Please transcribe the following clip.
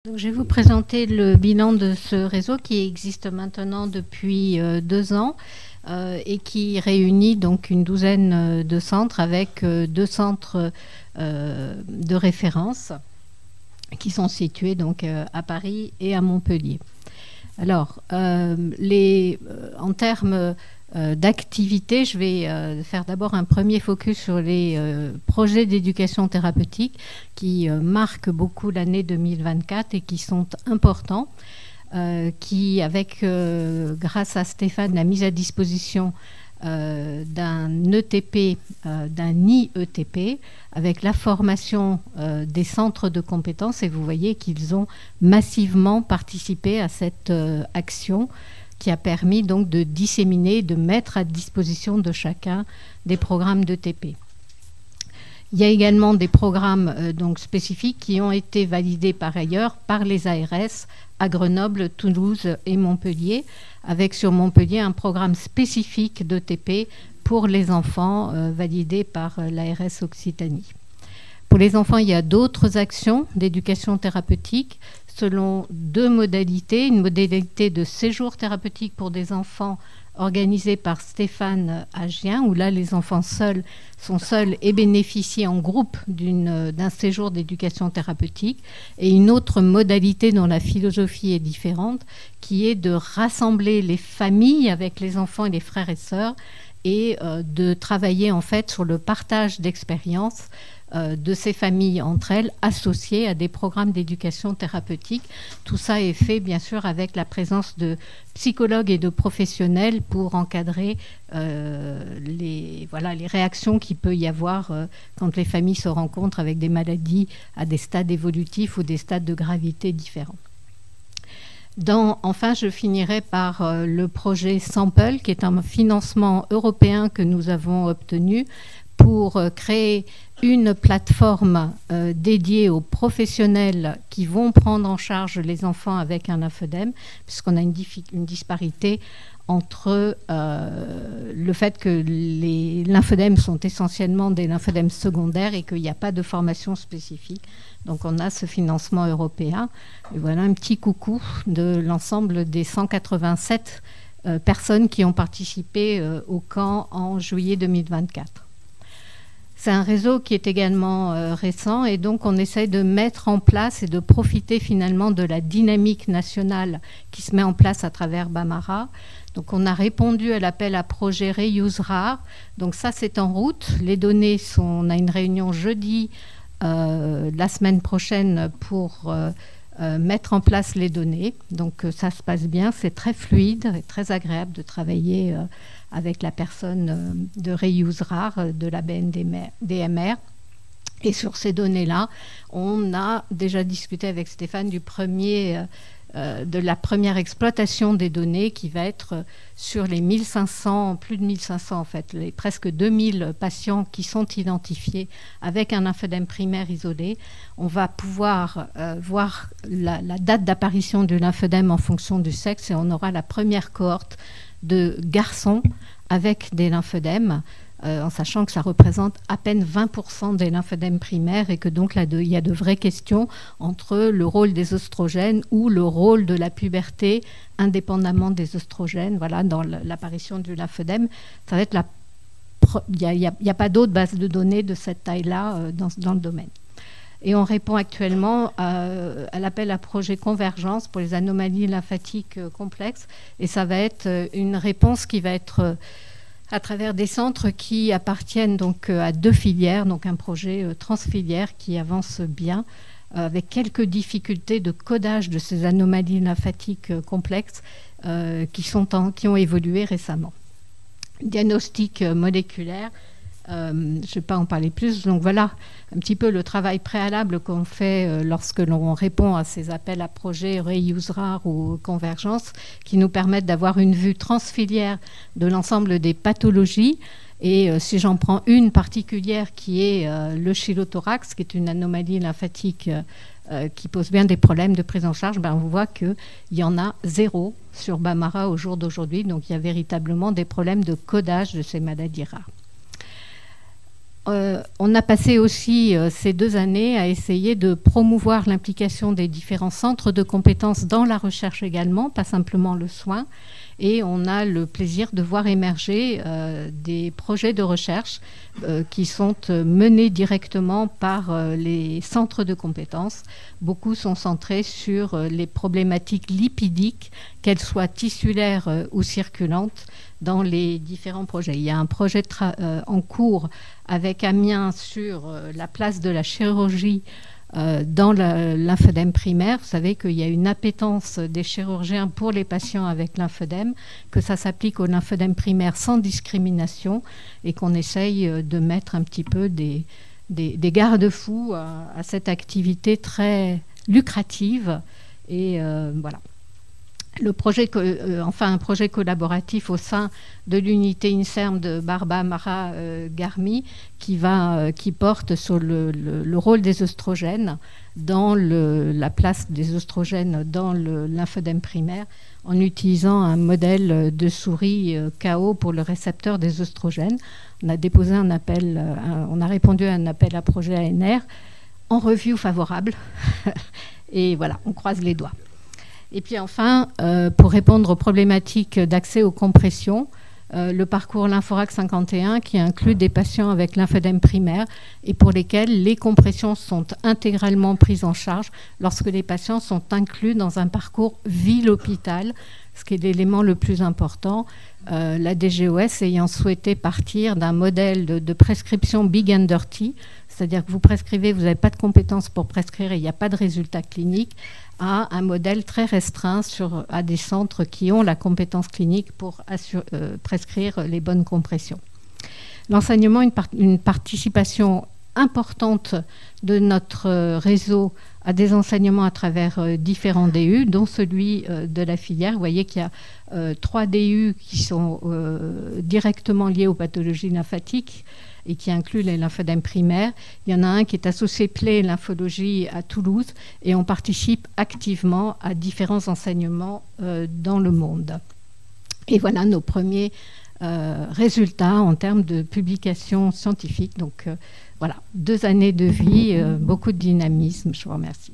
Donc, je vais vous présenter le bilan de ce réseau qui existe maintenant depuis 2 ans et qui réunit donc une douzaine de centres avec 2 centres de référence qui sont situés donc à Paris et à Montpellier. Alors, en termes d'activité, je vais faire d'abord un premier focus sur les projets d'éducation thérapeutique qui marquent beaucoup l'année 2024 et qui sont importants, qui, grâce à Stéphane, la mise à disposition d'un ETP, d'un IETP, avec la formation des centres de compétences, et vous voyez qu'ils ont massivement participé à cette action qui a permis donc de disséminer, de mettre à disposition de chacun des programmes d'ETP. Il y a également des programmes donc spécifiques qui ont été validés par ailleurs par les ARS à Grenoble, Toulouse et Montpellier, avec sur Montpellier un programme spécifique d'ETP pour les enfants validé par l'ARS Occitanie. Pour les enfants, il y a d'autres actions d'éducation thérapeutique selon 2 modalités. Une modalité de séjour thérapeutique pour des enfants organisée par Stéphane Agien, où là, les enfants sont seuls et bénéficient en groupe d'un séjour d'éducation thérapeutique. Et une autre modalité dont la philosophie est différente, qui est de rassembler les familles avec les enfants et les frères et sœurs et de travailler en fait sur le partage d'expériences de ces familles entre elles associées à des programmes d'éducation thérapeutique. Tout ça est fait bien sûr avec la présence de psychologues et de professionnels pour encadrer les réactions qu'il peut y avoir quand les familles se rencontrent avec des maladies à des stades évolutifs ou des stades de gravité différents. Enfin, je finirai par le projet Sample, qui est un financement européen que nous avons obtenu pour créer une plateforme dédiée aux professionnels qui vont prendre en charge les enfants avec un lymphœdème, puisqu'on a une disparité entre le fait que les lymphœdèmes sont essentiellement des lymphœdèmes secondaires et qu'il n'y a pas de formation spécifique. Donc on a ce financement européen. Et voilà un petit coucou de l'ensemble des 187 personnes qui ont participé au camp en juillet 2024. C'est un réseau qui est également récent et donc on essaie de mettre en place et de profiter finalement de la dynamique nationale qui se met en place à travers Bamara. Donc on a répondu à l'appel à projet Reuse Rare. Donc ça c'est en route. Les données on a une réunion jeudi la semaine prochaine pour mettre en place les données. Donc ça se passe bien, c'est très fluide et très agréable de travailler avec la personne de Reuse Rare, de la BNDMR. Et sur ces données-là, on a déjà discuté avec Stéphane de la première exploitation des données qui va être sur les 1500, plus de 1500 en fait, les presque 2000 patients qui sont identifiés avec un lymphœdème primaire isolé. On va pouvoir voir la date d'apparition du lymphœdème en fonction du sexe et on aura la première cohorte de garçons avec des lymphœdèmes, en sachant que ça représente à peine 20% des lymphœdèmes primaires et que donc là, il y a de vraies questions entre le rôle des oestrogènes ou le rôle de la puberté indépendamment des oestrogènes, voilà, dans l'apparition du lymphœdème. Ça va être il n'y a pas d'autres bases de données de cette taille-là dans le domaine. Et on répond actuellement à l'appel à projet Convergence pour les anomalies lymphatiques complexes. Et ça va être une réponse qui va être à travers des centres qui appartiennent donc à 2 filières, donc un projet transfilière qui avance bien, avec quelques difficultés de codage de ces anomalies lymphatiques complexes qui ont évolué récemment. Diagnostic moléculaire. Je ne vais pas en parler plus. Donc voilà un petit peu le travail préalable qu'on fait lorsque l'on répond à ces appels à projets Reuse Rare ou Convergence qui nous permettent d'avoir une vue transfilière de l'ensemble des pathologies. Et si j'en prends une particulière qui est le chylothorax, qui est une anomalie lymphatique qui pose bien des problèmes de prise en charge, on voit qu'il y en a 0 sur Bamara au jour d'aujourd'hui. Donc il y a véritablement des problèmes de codage de ces maladies rares. On a passé aussi ces 2 années à essayer de promouvoir l'implication des différents centres de compétences dans la recherche également, pas simplement le soin. Et on a le plaisir de voir émerger des projets de recherche qui sont menés directement par les centres de compétences. Beaucoup sont centrés sur les problématiques lipidiques, qu'elles soient tissulaires ou circulantes, dans les différents projets. Il y a un projet en cours avec Amiens sur la place de la chirurgie dans le lymphœdème primaire. Vous savez qu'il y a une appétence des chirurgiens pour les patients avec lymphœdème, que ça s'applique au lymphœdème primaire sans discrimination et qu'on essaye de mettre un petit peu des garde-fous à cette activité très lucrative. Et voilà. Un projet collaboratif au sein de l'unité INSERM de Barbara Garmi qui porte sur le rôle des œstrogènes dans la place des œstrogènes dans le lymphœdème primaire en utilisant un modèle de souris KO pour le récepteur des œstrogènes. On a déposé on a répondu à un appel à projet ANR en review favorable et voilà, on croise les doigts. Et puis enfin, pour répondre aux problématiques d'accès aux compressions, le parcours Lymphorac 51 qui inclut des patients avec lymphœdème primaire et pour lesquels les compressions sont intégralement prises en charge lorsque les patients sont inclus dans un parcours ville-hôpital, ce qui est l'élément le plus important. La DGOS ayant souhaité partir d'un modèle de prescription big and dirty, c'est-à-dire que vous prescrivez, vous n'avez pas de compétences pour prescrire et il n'y a pas de résultats cliniques, à un modèle très restreint à des centres qui ont la compétence clinique pour prescrire les bonnes compressions. L'enseignement, une participation importante de notre réseau à des enseignements à travers différents DU, dont celui de la filière. Vous voyez qu'il y a 3 DU qui sont directement liés aux pathologies lymphatiques et qui inclut les lymphodèmes primaires. Il y en a un qui est associé PLAY Lymphologie à Toulouse et on participe activement à différents enseignements dans le monde. Et voilà nos premiers résultats en termes de publications scientifiques. Donc voilà, 2 années de vie, beaucoup de dynamisme. Je vous remercie.